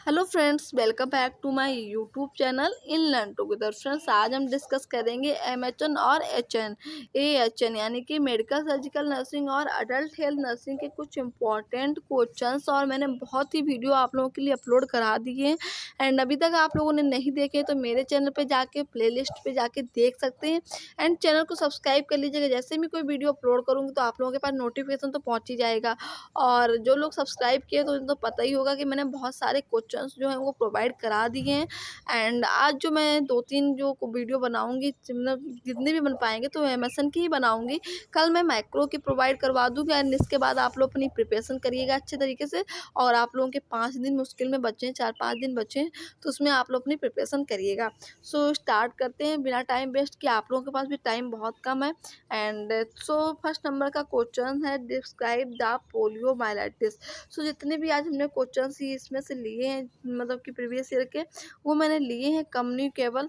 Hello friends, welcome back to my YouTube channel in learn together. Friends, आज हम discuss करेंगे MHN और HN AHN यानी कि मेडिकल सर्जिकल नर्सिंग और अडल्ट हेल्थ नर्सिंग के कुछ इंपॉर्टेंट क्वेश्चंस। और मैंने बहुत ही वीडियो आप लोगों के लिए अपलोड करा दिए हैं एंड अभी तक आप लोगों ने नहीं देखे तो मेरे चैनल पे जाके प्लेलिस्ट पे जाके देख सकते हैं एंड चैनल को सब्सक्राइब कर लीजिएगा। जैसे मैं कोई वीडियो अपलोड करूँगी तो आप लोगों के पास नोटिफिकेशन तो पहुँच ही जाएगा। और जो लोग सब्सक्राइब किए तो उनको तो पता ही होगा कि मैंने बहुत सारे क्वेश्चंस जो हैं वो प्रोवाइड करा दिए हैं। एंड आज जो मैं 2-3 जो वीडियो बनाऊंगी, मतलब जितने भी बन पाएंगे तो एमएसएन की ही बनाऊंगी। कल मैं माइक्रो की प्रोवाइड करवा दूंगी एंड इसके बाद आप लोग अपनी प्रिपरेशन करिएगा अच्छे तरीके से। और आप लोगों के 5 दिन मुश्किल में बचे हैं, 4-5 दिन बचे हैं, तो उसमें आप लोग अपनी प्रिपरेशन करिएगा। सो स्टार्ट करते हैं बिना टाइम वेस्ट किए, आप लोगों के पास भी टाइम बहुत कम है। एंड सो फर्स्ट नंबर का क्वेश्चन है, डिस्क्राइब द पोलियोमाइलाइटिस। सो जितने भी आज हमने क्वेश्चन ही इसमें से लिए हैं, मतलब कि प्रीवियस ईयर के, वो मैंने लिए हैं कम्युनिकेबल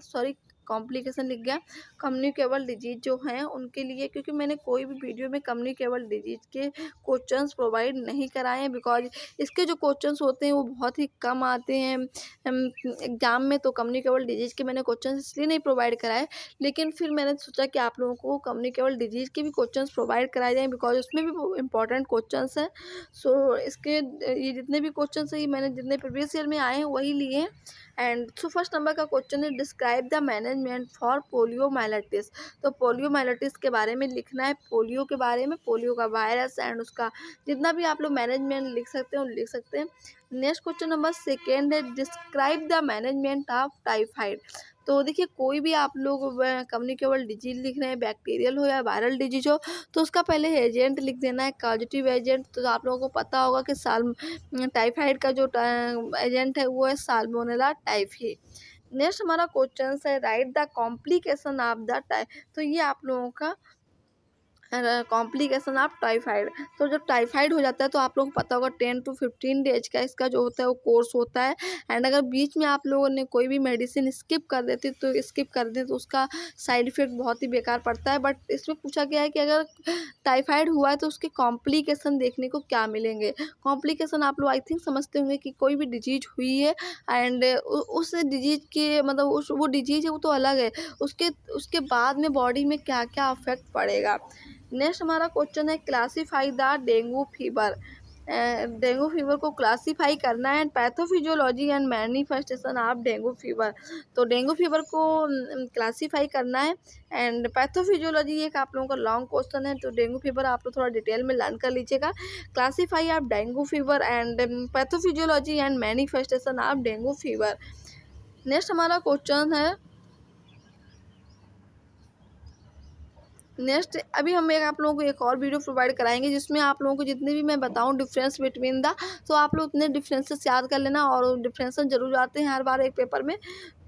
लिख गया, कम्युनिकेबल डिजीज जो हैं उनके लिए, क्योंकि मैंने कोई भी वीडियो में कम्युनिकेबल डिजीज के क्वेश्चंस प्रोवाइड नहीं कराए हैं बिकॉज इसके जो क्वेश्चंस होते हैं वो बहुत ही कम आते हैं एग्जाम में। तो कम्युनिकेबल डिजीज के मैंने क्वेश्चंस इसलिए नहीं प्रोवाइड कराए, लेकिन फिर मैंने सोचा कि आप लोगों को कम्युनिकेबल डिजीज के भी क्वेश्चंस प्रोवाइड कराए जाएँ बिकॉज उसमें भी इंपॉर्टेंट क्वेश्चंस हैं। सो इसके ये जितने भी क्वेश्चन है मैंने जितने प्रीवियस ईयर में आए हैं वही लिए हैं। एंड सो फर्स्ट नंबर का क्वेश्चन है, describe the management for poliomyelitis. तो पोलियोमाइलाइटिस के बारे में लिखना है, पोलियो के बारे में, पोलियो का वायरस एंड उसका जितना भी आप लोग मैनेजमेंट लिख सकते हैं वो लिख सकते हैं। नेक्स्ट क्वेश्चन नंबर सेकेंड है, describe the management of typhoid. तो देखिए, कोई भी आप लोग कम्युनिकेबल डिजीज लिख रहे हैं, बैक्टीरियल हो या वायरल डिजीज हो, तो उसका पहले एजेंट लिख देना है, कॉजेटिव एजेंट। तो आप लोगों को पता होगा कि टाइफाइड का जो एजेंट है वो है साल्मोनेला टाइफी। नेक्स्ट हमारा क्वेश्चन है, right the complication of the तो ये आप लोगों का कॉम्प्लिकेशन ऑफ टाइफाइड। तो जब टाइफाइड हो जाता है तो आप लोगों को पता होगा 10 to 15 डेज का इसका जो होता है वो कोर्स होता है। एंड अगर बीच में आप लोगों ने कोई भी मेडिसिन स्किप कर दें तो उसका साइड इफ़ेक्ट बहुत ही बेकार पड़ता है। बट इसमें पूछा गया है कि अगर टाइफाइड हुआ है तो उसके कॉम्प्लिकेशन देखने को क्या मिलेंगे। कॉम्प्लिकेशन आप लोग आई थिंक समझते होंगे कि कोई भी डिजीज हुई है एंड उस डिजीज के, मतलब वो डिजीज है वो तो अलग है, उसके उसके बाद में बॉडी में क्या क्या अफेक्ट पड़ेगा। नेक्स्ट हमारा क्वेश्चन है, classify the dengue fever. Dengue fever को क्लासीफाई करना है, pathophysiology and manifestation of dengue fever. तो डेंगू फीवर को क्लासीफाई करना है एंड पैथोफिजियोलॉजी एक आप लोगों का लॉन्ग क्वेश्चन है, तो डेंगू फीवर आप लोग थोड़ा डिटेल में लर्न कर लीजिएगा। Classify of dengue fever and pathophysiology and manifestation of dengue fever. Next हमारा क्वेश्चन है, नेक्स्ट अभी हम एक आप लोगों को एक और वीडियो प्रोवाइड कराएंगे जिसमें आप लोगों को जितने भी मैं बताऊं डिफरेंस बिटवीन द, तो आप लोग उतने डिफरेंसेस याद कर लेना। और डिफरेंसेस जरूर आते हैं हर बार एक पेपर में,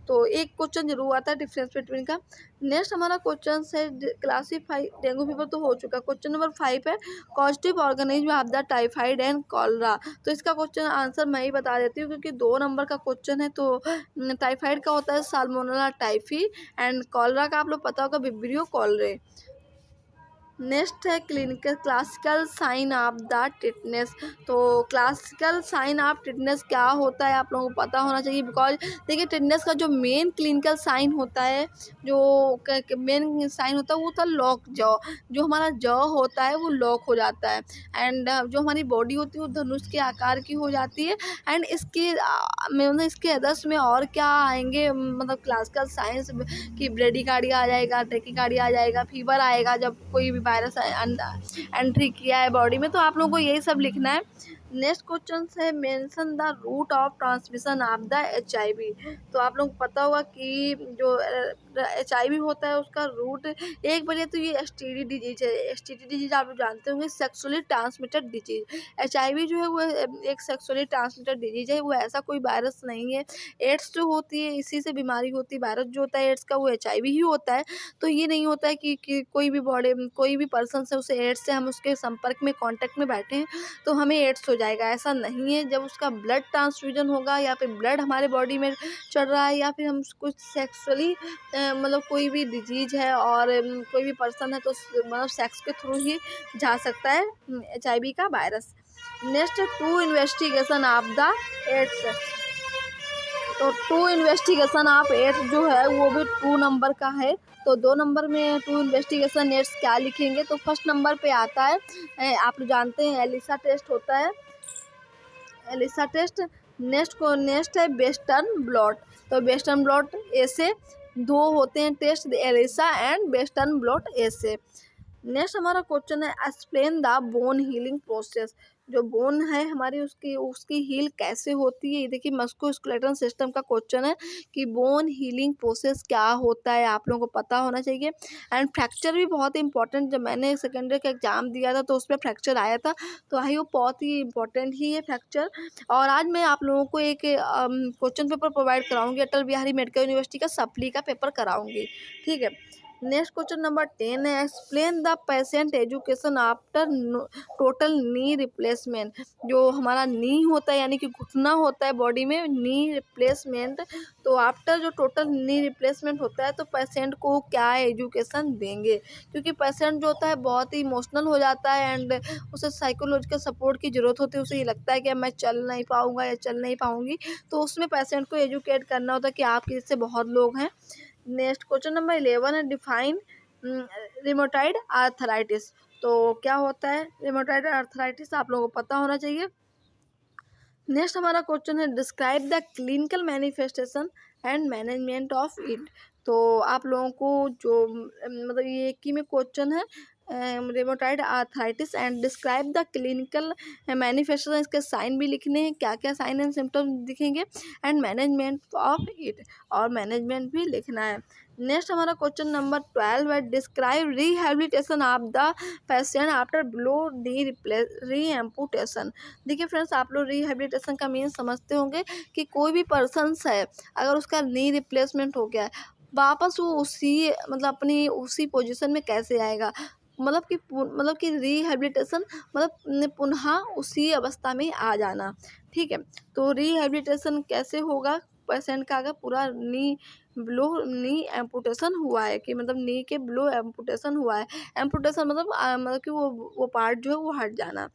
तो एक क्वेश्चन जरूर आता है डिफरेंस बिटवीन का। नेक्स्ट हमारा क्वेश्चन है, क्लासीफाई डेंगू फीवर तो हो चुका। क्वेश्चन नंबर 5 है, causative organism of the typhoid and cholera. तो इसका क्वेश्चन आंसर मैं ही बता देती हूँ क्योंकि 2 नंबर का क्वेश्चन है। तो टाइफाइड का होता है साल्मोनेला टाइफी एंड कॉलरा का आप लोग पता होगा विब्रियो कॉलरे। नेक्स्ट है, clinical classical sign of the tetanus. तो क्लासिकल साइन ऑफ टिटनेस क्या होता है आप लोगों को पता होना चाहिए बिकॉज देखिए, टिटनेस का जो मेन क्लिनिकल साइन होता है, जो मेन साइन होता है वो होता है लॉक जॉ। जो हमारा जॉ होता है वो लॉक हो जाता है एंड जो हमारी बॉडी होती है वो धनुष के आकार की हो जाती है। एंड मतलब इसके अदर्स में और क्या आएंगे, मतलब क्लासिकल साइंस की ब्रेडिकार्डिया आ जाएगा, टेकिकार्डिया आ जाएगा, फीवर आएगा जब कोई भी वायरस एंट्री किया है बॉडी में। तो आप लोगों को यही सब लिखना है। नेक्स्ट क्वेश्चन है, mention the route of transmission of the HIV। तो आप लोगों को पता होगा कि जो HIV होता है उसका रूट, एक बजे तो ये STD डिजीज है। STD डिजीज आप लोग जानते होंगे, सेक्सुअली ट्रांसमिटेड डिजीज। HIV जो है वो एक सेक्सुअली ट्रांसमिटेड डिजीज है, वो ऐसा कोई वायरस नहीं है। एड्स जो होती है इसी से बीमारी होती है, वायरस जो होता है एड्स का वो HIV ही होता है। तो ये नहीं होता है कि कोई भी पर्सन से उसे एड्स से हम उसके संपर्क में कांटेक्ट में बैठे हैं तो हमें एड्स हो जाएगा, ऐसा नहीं है। जब उसका ब्लड ट्रांसफ्यूजन होगा या फिर ब्लड हमारे बॉडी में चढ़ रहा है या फिर हम कुछ सेक्सुअली मतलब कोई भी डिजीज है और कोई भी पर्सन है तो मतलब सेक्स के थ्रू ही जा सकता है HIV का virus. Next, to investigation of the AIDS. तो टू इन्वेस्टिगेशन ऑफ एड्स जो है वो भी 2 नंबर का है। तो 2 नंबर में टू इन्वेस्टिगेशन एड्स क्या लिखेंगे, तो फर्स्ट नंबर पे आता है आप लोग जानते हैं एलिसा टेस्ट होता है, एलिसा टेस्ट। नेक्स्ट है वेस्टर्न ब्लॉट। तो वेस्टर्न ब्लॉट ऐसे 2 होते हैं test, ELISA and western blot ऐसे। नेक्स्ट हमारा क्वेश्चन है explain the bone healing process. जो बोन है हमारी उसकी हील कैसे होती है, ये देखिए मस्कुलोस्केलेटल सिस्टम का क्वेश्चन है कि बोन हीलिंग प्रोसेस क्या होता है, आप लोगों को पता होना चाहिए। एंड फ्रैक्चर भी बहुत इंपॉर्टेंट, जब मैंने सेकेंडरी का एग्जाम दिया था तो उसमें फ्रैक्चर आया था, तो आई होप बहुत ही इंपॉर्टेंट ही है फ्रैक्चर। और आज मैं आप लोगों को एक question paper provide कराऊंगी, Atal Bihari medical university का सप्ली का पेपर कराऊंगी, ठीक है। नेक्स्ट क्वेश्चन नंबर 10 है explain the patient education after total knee replacement. जो हमारा नी होता है यानी कि घुटना होता है बॉडी में, नी रिप्लेसमेंट, तो आफ्टर जो टोटल नी रिप्लेसमेंट होता है तो पेशेंट को क्या एजुकेशन देंगे, क्योंकि पेशेंट जो होता है बहुत ही इमोशनल हो जाता है एंड उसे साइकोलॉजिकल सपोर्ट की ज़रूरत होती है। उसे ये लगता है कि मैं चल नहीं पाऊँगा या चल नहीं पाऊँगी, तो उसमें पेशेंट को एजुकेट करना होता है कि आपके जैसे बहुत लोग हैं। नेक्स्ट क्वेश्चन नंबर 11 है डिफाइन रिमोटाइड आर्थराइटिस। तो क्या होता है रिमोटाइड आर्थराइटिस, आप लोगों को पता होना चाहिए। नेक्स्ट हमारा क्वेश्चन है describe the clinical manifestation and management of it. तो आप लोगों को जो मतलब ये एक ही में क्वेश्चन है rheumatoid arthritis and describe the clinical manifestation, इसके साइन भी लिखने हैं, क्या क्या साइन एंड सिम्टम्स दिखेंगे, एंड मैनेजमेंट ऑफ इट, और मैनेजमेंट भी लिखना है। नेक्स्ट हमारा क्वेश्चन नंबर 12 है describe rehabilitation of the patient after below re amputation. देखिए फ्रेंड्स, आप लोग रिहेबिलिटेशन का मीन समझते होंगे कि कोई भी पर्सन्स है अगर उसका नी रिप्लेसमेंट हो गया है, वापस वो उसी मतलब अपनी उसी पोजीशन में कैसे आएगा, मतलब कि रिहेबिलिटेशन मतलब पुनः उसी अवस्था में आ जाना, ठीक है। तो रिहेबिलिटेशन कैसे होगा पेशेंट का, अगर पूरा नी एम्पुटेशन हुआ है, कि मतलब नी के ब्लो एम्पुटेशन हुआ है, एम्पुटेशन मतलब कि वो पार्ट जो है वो हट जाना।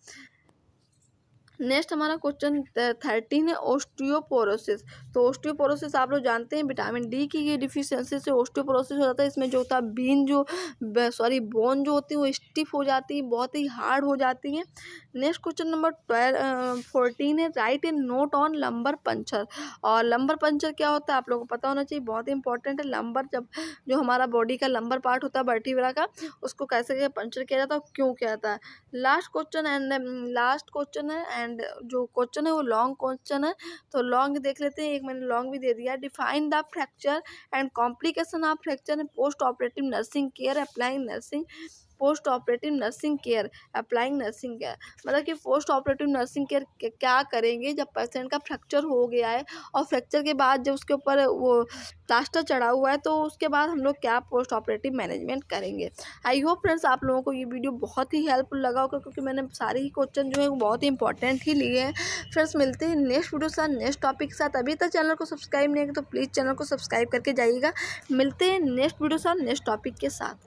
नेक्स्ट हमारा क्वेश्चन 13 है ओस्टियोपोरोसिस। तो ओस्टियोपोरोसिस आप लोग जानते हैं विटामिन डी की ये डिफिशियंसी से ओस्टियोपोरोसिस हो जाता है। इसमें जो होता है बोन जो होती है वो स्टिफ हो जाती है, बहुत ही हार्ड हो जाती है। नेक्स्ट क्वेश्चन नंबर 14 है right in note on lumbar puncture. और लंबर पंचर क्या होता है आप लोगों को पता होना चाहिए, बहुत ही इंपॉर्टेंट है। लंबर जो हमारा बॉडी का लंबर पार्ट होता है वर्टिब्रा का, उसको कैसे पंचर किया जाता है और क्यों किया जाता है। लास्ट क्वेश्चन है एंड जो क्वेश्चन है वो लॉन्ग क्वेश्चन है, तो लॉन्ग देख लेते हैं, एक मैंने लॉन्ग भी दे दिया। Define the fracture and complication of fracture post operative nursing care applying nursing post operative nursing care applying nursing care, मतलब कि पोस्ट ऑपरेटिव नर्सिंग केयर क्या करेंगे जब पेशेंट का फ्रैक्चर हो गया है और फ्रैक्चर के बाद जब उसके ऊपर वो प्लास्टर चढ़ा हुआ है, तो उसके बाद हम लोग क्या पोस्ट ऑपरेटिव मैनेजमेंट करेंगे। आई होप फ्रेंड्स आप लोगों को ये वीडियो बहुत ही हेल्पफुल लगा होगा, क्योंकि मैंने सारे ही क्वेश्चन जो है वो बहुत ही इंपॉर्टेंट ही लिए हैं। फ्रेंड्स मिलते हैं नेक्स्ट वीडियो के साथ, नेक्स्ट टॉपिक के साथ। अभी तक चैनल को सब्सक्राइब नहीं किया तो प्लीज़ चैनल को सब्सक्राइब करके जाइएगा। मिलते हैं नेक्स्ट वीडियो के साथ, नेक्स्ट टॉपिक के साथ।